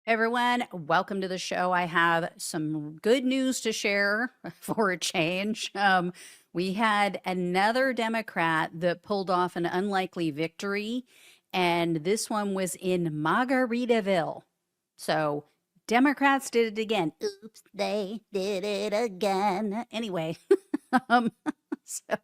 Everyone, welcome to the show. I have some good news to share for a change. We had another Democrat that pulled off an unlikely victory, and this one was in Margaritaville. So, Democrats did it again. Oops, they did it again. Anyway, um, so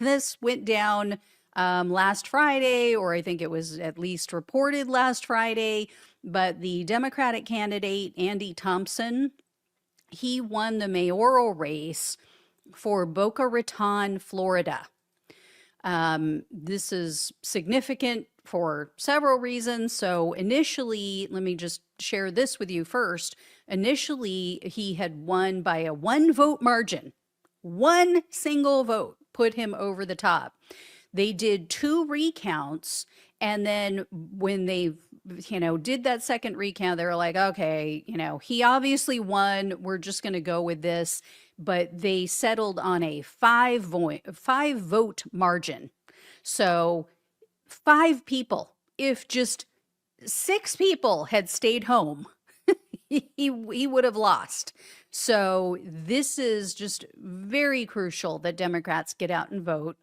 this went down last Friday, or I think it was at least reported last Friday. But the Democratic candidate, Andy Thompson, he won the mayoral race for Boca Raton, Florida. This is significant for several reasons. So initially, let me just share this with you first. Initially, he had won by a one vote margin. One single vote put him over the top. They did two recounts, and then when they did that second recount, they were like, okay, he obviously won. We're just going to go with this. But they settled on a five vote margin. So 5 people, if just 6 people had stayed home, he would have lost. So this is just very crucial that Democrats get out and vote.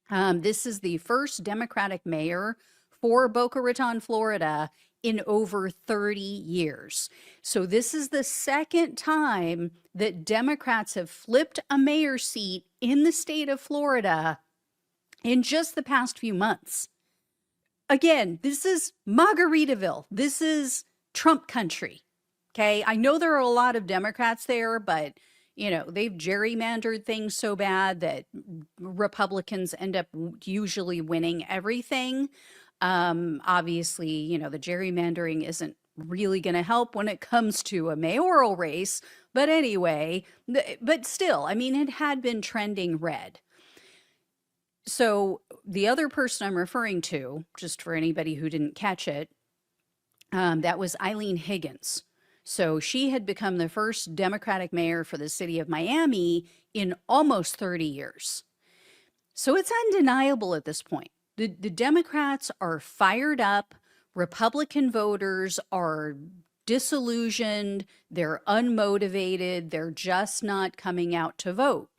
This is the first Democratic mayor for Boca Raton, Florida in over 30 years. So this is the second time that Democrats have flipped a mayor's seat in the state of Florida in just the past few months. Again, this is Margaritaville. This is Trump country. Okay, I know there are a lot of Democrats there, but they've gerrymandered things so bad that Republicans end up usually winning everything. Obviously, the gerrymandering isn't really going to help when it comes to a mayoral race. But anyway, but still, I mean, it had been trending red. So the other person I'm referring to, just for anybody who didn't catch it, that was Eileen Higgins. So she had become the first Democratic mayor for the city of Miami in almost 30 years. So it's undeniable at this point. The Democrats are fired up. Republican voters are disillusioned. They're unmotivated. They're just not coming out to vote.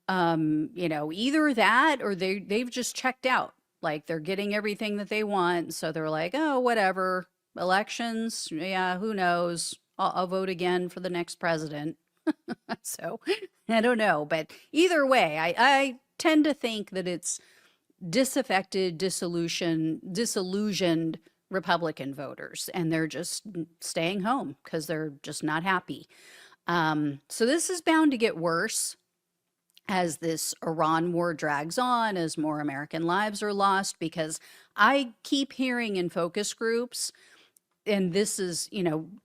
Either that or they've just checked out. Like they're getting everything that they want. So they're like, oh, whatever. Elections, yeah, who knows? I'll vote again for the next president. So I don't know. But either way, I tend to think that it's disaffected, disillusioned Republican voters, and they're just staying home because they're just not happy. So this is bound to get worse as this Iran war drags on, as more American lives are lost, because I keep hearing in focus groups, and this is,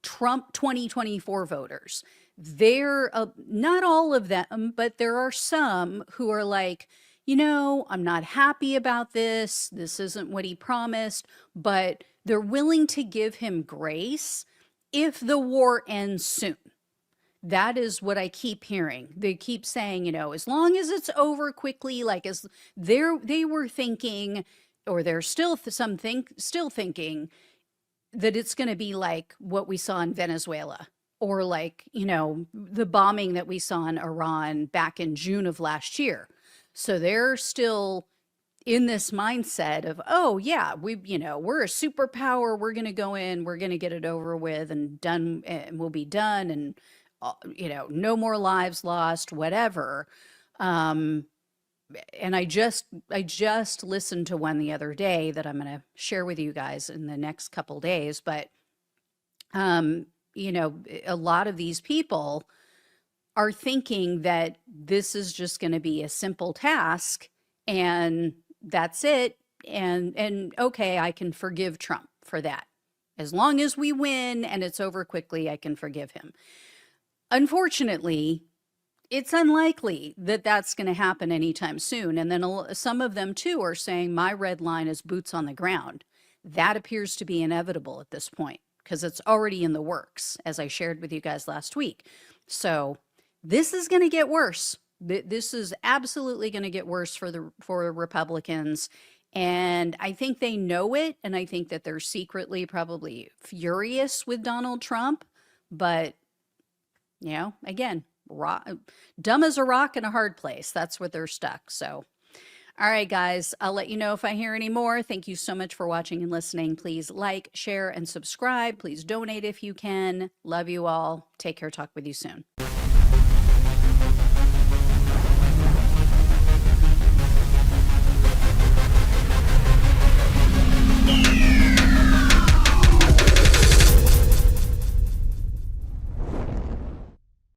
Trump 2024 voters. They're not all of them, but there are some who are like, I'm not happy about this. This isn't what he promised, but they're willing to give him grace if the war ends soon. That is what I keep hearing. They keep saying, as long as it's over quickly, like as they were thinking, or they're still still thinking that it's going to be like what we saw in Venezuela, or like, the bombing that we saw in Iran back in June of last year. So they're still in this mindset of, oh yeah, we're a superpower. We're going to go in, we're going to get it over with and done, and we'll be done. And, no more lives lost, whatever. And I just listened to one the other day that I'm going to share with you guys in the next couple days. But, a lot of these people are thinking that this is just going to be a simple task and that's it. And okay, I can forgive Trump for that. As long as we win and it's over quickly, I can forgive him. Unfortunately, it's unlikely that that's going to happen anytime soon. And then some of them too are saying my red line is boots on the ground. That appears to be inevitable at this point because it's already in the works, as I shared with you guys last week. So this is going to get worse. This is absolutely going to get worse for the Republicans. And I think they know it. And I think that they're secretly probably furious with Donald Trump. But, again, dumb as a rock in a hard place. That's where they're stuck. So, all right, guys, I'll let you know if I hear any more. Thank you so much for watching and listening. Please like, share, and subscribe. Please donate if you can. Love you all. Take care. Talk with you soon.